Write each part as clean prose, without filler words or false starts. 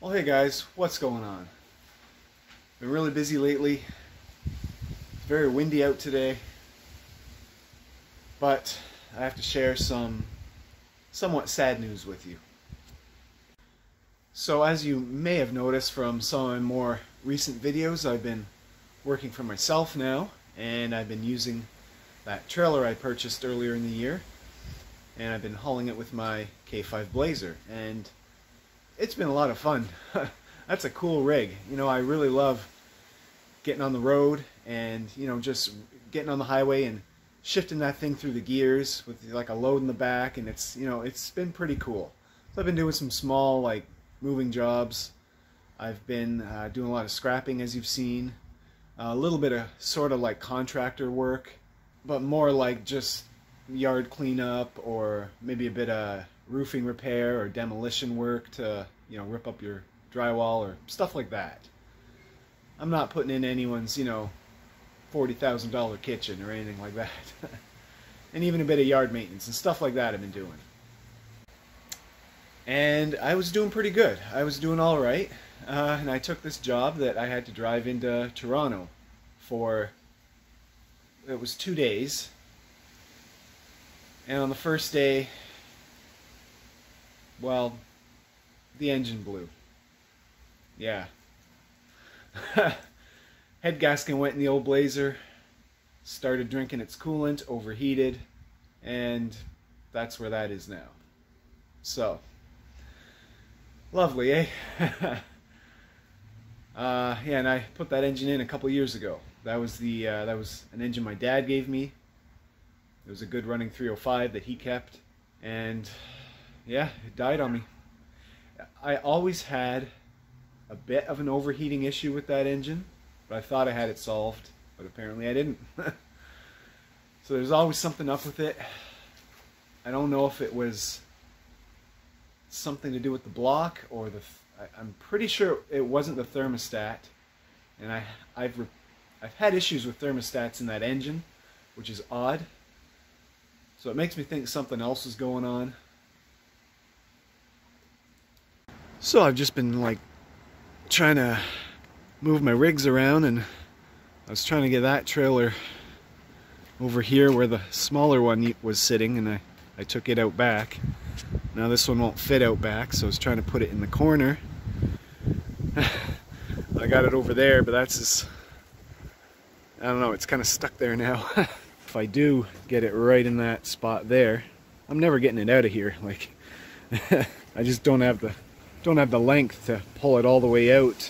Well, hey guys, what's going on? Been really busy lately. Very windy out today, but I have to share some somewhat sad news with you. So as you may have noticed from some of my more recent videos, I've been working for myself now, and I've been using that trailer I purchased earlier in the year, and I've been hauling it with my K5 Blazer, and it's been a lot of fun. That's a cool rig. You know, I really love getting on the road and, you know, just getting on the highway and shifting that thing through the gears with like a load in the back, and it's, you know, it's been pretty cool. So I've been doing some small, like, moving jobs. I've been doing a lot of scrapping, as you've seen. A little bit of sort of like contractor work, but more like just yard cleanup or maybe a bit of roofing repair or demolition work to, you know, rip up your drywall or stuff like that. I'm not putting in anyone's, you know, $40,000 kitchen or anything like that. And even a bit of yard maintenance and stuff like that I've been doing. And I was doing pretty good. I was doing all right. And I took this job that I had to drive into Toronto for, it was 2 days. And on the first day, well, the engine blew. Yeah. Head gasket went in the old Blazer, started drinking its coolant, overheated, and that's where that is now. So, lovely, eh? Yeah, and I put that engine in a couple years ago. That was an engine my dad gave me. It was a good running 305 that he kept, and yeah, it died on me. I always had a bit of an overheating issue with that engine, but I thought I had it solved, but apparently I didn't. So there's always something up with it. I don't know if it was something to do with the block or I'm pretty sure it wasn't the thermostat, and I've had issues with thermostats in that engine, which is odd. So it makes me think something else is going on. So I've just been like trying to move my rigs around, and I was trying to get that trailer over here where the smaller one was sitting, and I took it out back. Now this one won't fit out back, so I was trying to put it in the corner. I got it over there, but that's just, I don't know, it's kind of stuck there now. If I do get it right in that spot there, I'm never getting it out of here. Like, I just don't have the length to pull it all the way out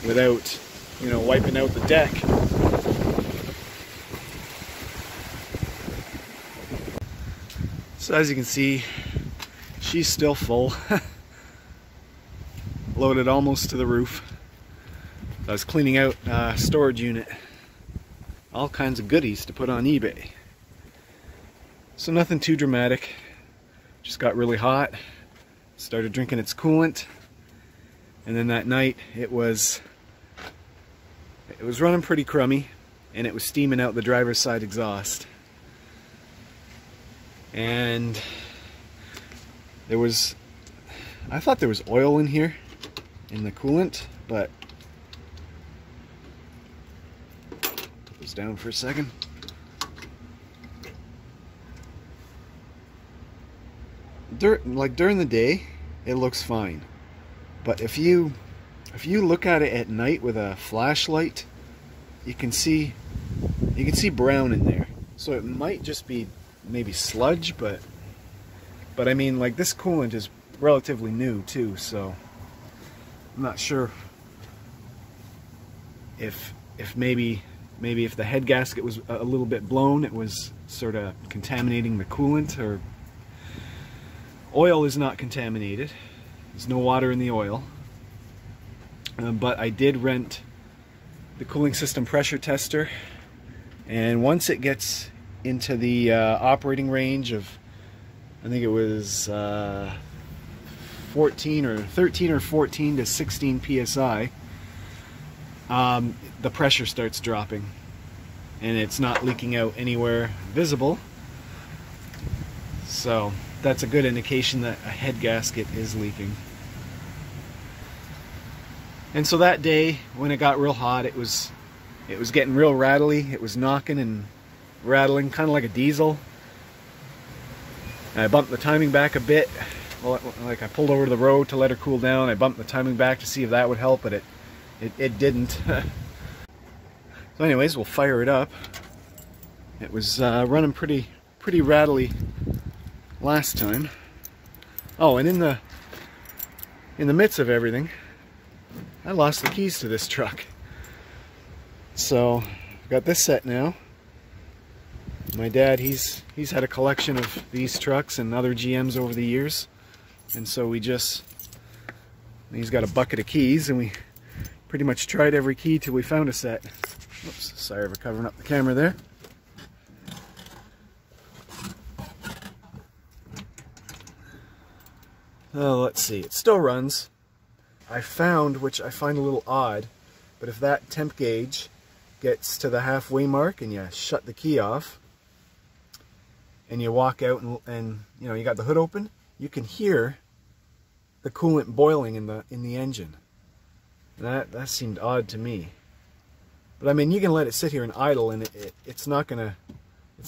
without, you know, wiping out the deck. So as you can see, she's still full. Loaded almost to the roof. I was cleaning out a storage unit. All kinds of goodies to put on eBay. So nothing too dramatic. Just got really hot. Started drinking its coolant. And then that night it was running pretty crummy, and it was steaming out the driver's side exhaust. And I thought there was oil in here, in the coolant, but put this down for a second. During the day, it looks fine, but if you look at it at night with a flashlight, you can see brown in there. So it might just be maybe sludge, but I mean, like, this coolant is relatively new too, so I'm not sure if maybe if the head gasket was a little bit blown, it was sort of contaminating the coolant. Or oil is not contaminated. There's no water in the oil. But I did rent the cooling system pressure tester, and once it gets into the operating range of, I think it was 13 or 14 to 16 psi, the pressure starts dropping, and it's not leaking out anywhere visible. So that's a good indication that a head gasket is leaking. And so that day when it got real hot, it was getting real rattly. It was knocking and rattling, kind of like a diesel. And I bumped the timing back a bit. Well, like I pulled over to the road to let her cool down. I bumped the timing back to see if that would help, but it didn't. So anyways, we'll fire it up. It was running pretty rattly last time. Oh, and in the midst of everything, I lost the keys to this truck. So I've got this set now. My dad, he's had a collection of these trucks and other GMs over the years, and so he's got a bucket of keys, and we pretty much tried every key till we found a set. Oops, sorry for covering up the camera there. Oh, let's see, it still runs. I found, which I find a little odd, but if that temp gauge gets to the halfway mark and you shut the key off and you walk out and you know, you got the hood open, you can hear the coolant boiling in the engine. And that seemed odd to me. But I mean, you can let it sit here and idle and it's not gonna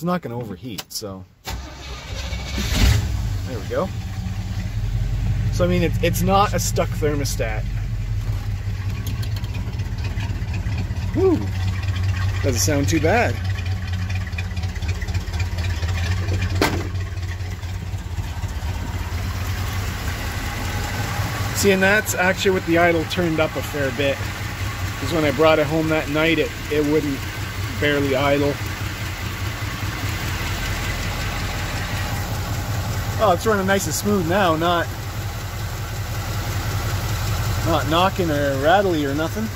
overheat, so there we go. So I mean, it's not a stuck thermostat. Whew, doesn't sound too bad. See, and that's actually with the idle turned up a fair bit. Because when I brought it home that night, it wouldn't barely idle. Oh, it's running nice and smooth now, not knocking or rattly or nothing.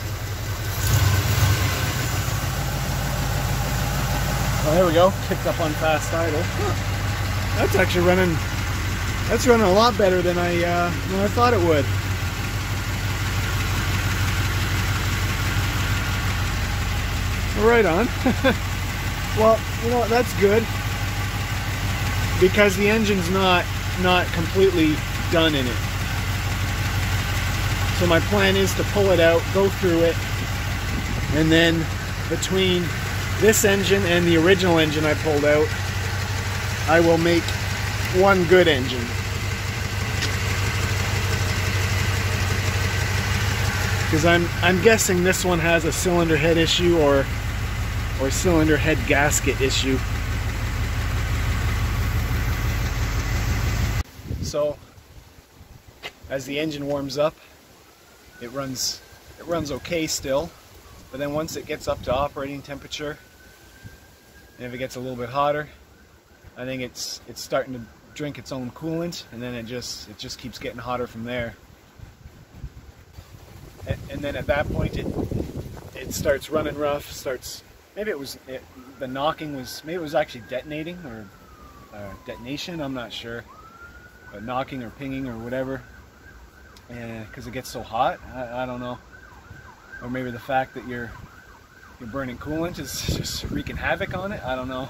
Oh, there we go. Kicked up on fast idle. Huh. That's actually running. That's running a lot better than I thought it would. Right on. Well, you know what? That's good because the engine's not completely done in it. So my plan is to pull it out, go through it, and then between this engine and the original engine I pulled out, I will make one good engine. Because I'm guessing this one has a cylinder head issue or cylinder head gasket issue. So as the engine warms up, it runs okay still, but then once it gets up to operating temperature, and if it gets a little bit hotter, I think it's starting to drink its own coolant, and then it just keeps getting hotter from there. And then at that point it starts running rough, maybe the knocking was, maybe it was actually detonating or detonation, I'm not sure, but knocking or pinging or whatever, and because it gets so hot, I don't know, or maybe the fact that you're burning coolant is just wreaking havoc on it, I don't know.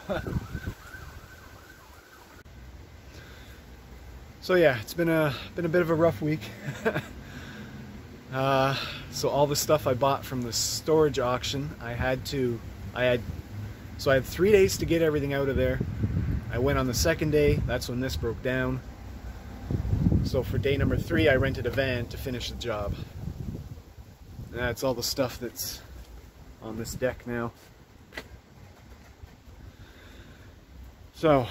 So yeah, it's been a bit of a rough week. So all the stuff I bought from the storage auction, I had 3 days to get everything out of there. I went on the second day, that's when this broke down. So for day number 3, I rented a van to finish the job. And that's all the stuff that's on this deck now. So,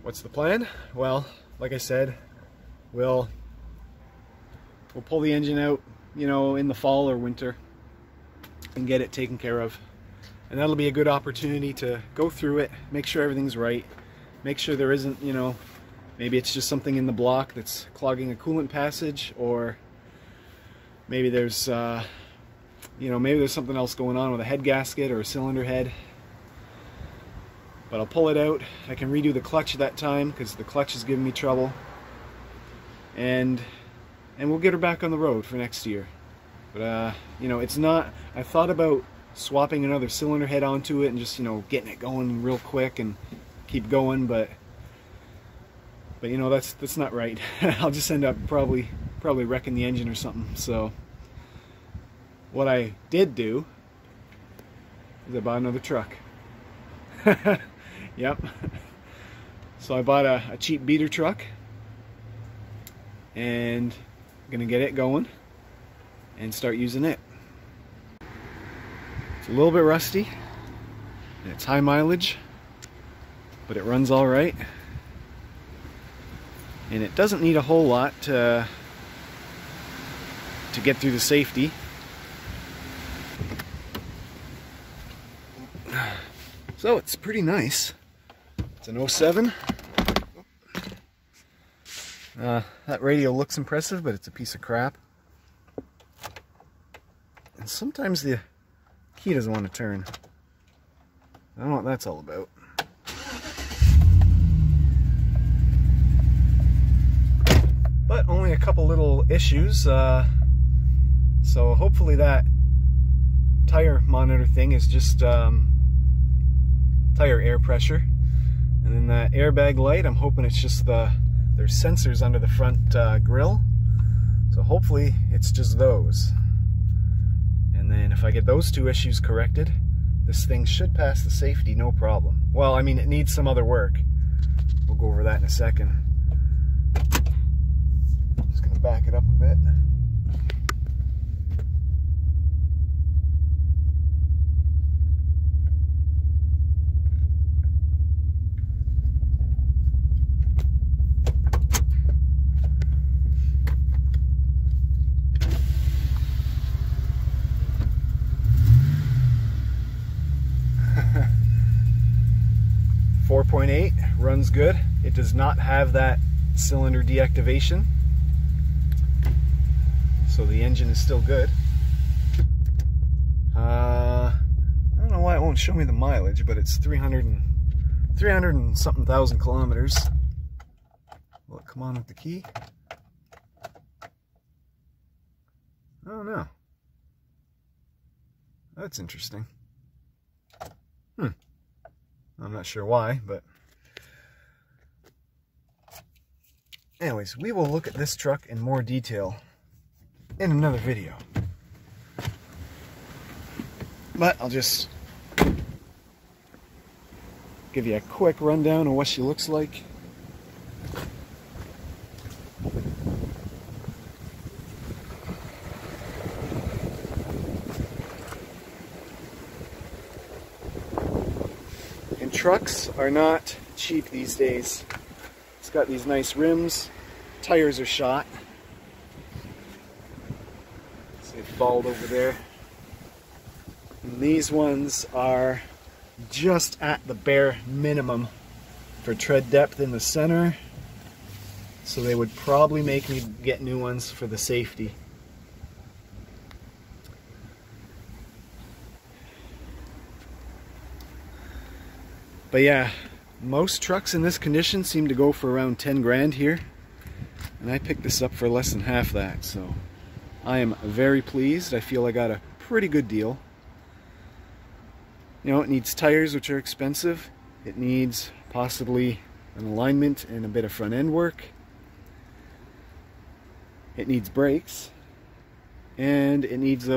what's the plan? Well, like I said, we'll pull the engine out, you know, in the fall or winter and get it taken care of. And that'll be a good opportunity to go through it, make sure everything's right, make sure there isn't, you know, maybe it's just something in the block that's clogging a coolant passage, or maybe there's, you know, maybe there's something else going on with a head gasket or a cylinder head. But I'll pull it out. I can redo the clutch at that time because the clutch is giving me trouble. And we'll get her back on the road for next year. But you know, it's not, I thought about swapping another cylinder head onto it and just, you know, getting it going real quick and keep going, but you know, that's not right. I'll just end up probably probably wrecking the engine or something. So what I did do is I bought another truck. Yep. So I bought a cheap beater truck, and I'm gonna get it going and start using it. It's a little bit rusty, and it's high mileage, but it runs all right. And it doesn't need a whole lot to get through the safety. So it's pretty nice. It's an 07. That radio looks impressive, but it's a piece of crap. And sometimes the key doesn't want to turn. I don't know what that's all about. But only a couple little issues. So hopefully that tire monitor thing is just tire air pressure. And then that airbag light, I'm hoping it's just there's sensors under the front grille. So hopefully it's just those. And then if I get those two issues corrected, this thing should pass the safety no problem. Well, I mean, it needs some other work. We'll go over that in a second. Just gonna back it up a bit. .8 runs good. It does not have that cylinder deactivation, so the engine is still good. I don't know why it won't show me the mileage, but it's 300 and something thousand kilometers. Will it come on with the key? Oh no. That's interesting. I'm not sure why, but anyways, we will look at this truck in more detail in another video. But I'll just give you a quick rundown of what she looks like. Trucks are not cheap these days. It's got these nice rims. Tires are shot. See, it's bald over there. And these ones are just at the bare minimum for tread depth in the center. So they would probably make me get new ones for the safety. But yeah, most trucks in this condition seem to go for around 10 grand here, and I picked this up for less than half that, so I am very pleased. I feel I got a pretty good deal. You know, it needs tires, which are expensive. It needs possibly an alignment and a bit of front end work. It needs brakes, and it needs the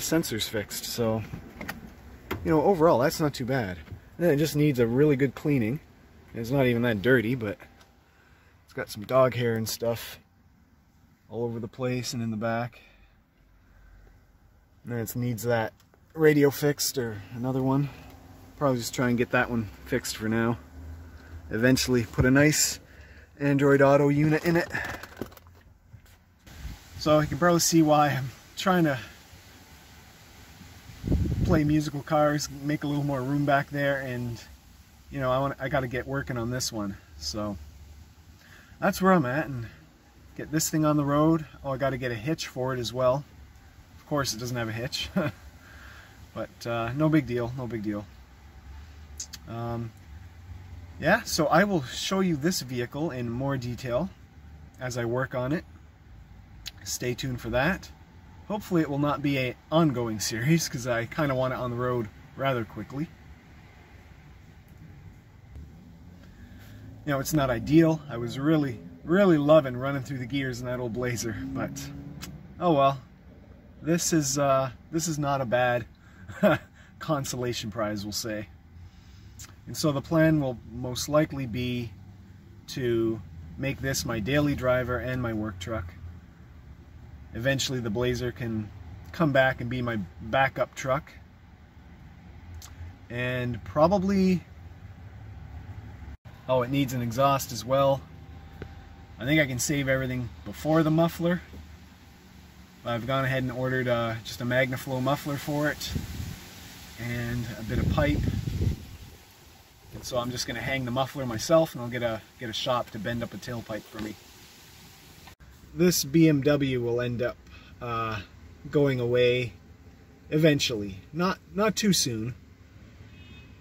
sensors fixed. So, you know, overall that's not too bad. And then it just needs a really good cleaning. It's not even that dirty, but it's got some dog hair and stuff all over the place and in the back. And then it needs that radio fixed, or another one. Probably just try and get that one fixed for now. Eventually put a nice Android Auto unit in it. So you can probably see why I'm trying to play musical cars, make a little more room back there, and you know, I got to get working on this one. So that's where I'm at, and get this thing on the road. Oh, I got to get a hitch for it as well. Of course, it doesn't have a hitch, but no big deal, no big deal. Yeah, so I will show you this vehicle in more detail as I work on it. Stay tuned for that. Hopefully it will not be an ongoing series, because I kind of want it on the road rather quickly. You know, it's not ideal. I was really really loving running through the gears in that old Blazer, but oh well. This is not a bad consolation prize, we'll say. And so the plan will most likely be to make this my daily driver and my work truck. Eventually the Blazer can come back and be my backup truck. And probably, oh, it needs an exhaust as well. I think I can save everything before the muffler. I've gone ahead and ordered just a MagnaFlow muffler for it and a bit of pipe. And so I'm just going to hang the muffler myself, and I'll get a shop to bend up a tailpipe for me. This BMW will end up going away eventually, not too soon.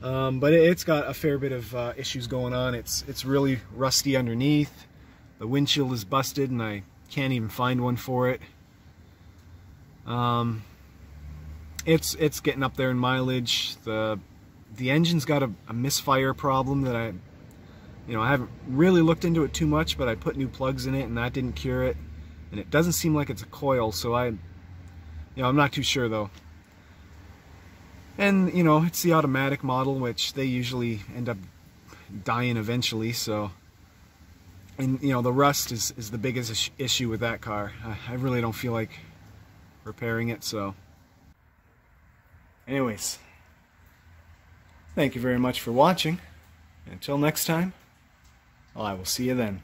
But it's got a fair bit of issues going on. It's really rusty underneath. The windshield is busted, and I can't even find one for it. It's getting up there in mileage. The engine's got a misfire problem that I haven't really looked into it too much, but I put new plugs in it and that didn't cure it. And it doesn't seem like it's a coil, so I'm not too sure though. And it's the automatic model, which they usually end up dying eventually, so. And the rust is the biggest issue with that car. I really don't feel like repairing it, so. Anyways, thank you very much for watching. Until next time, well, I will see you then.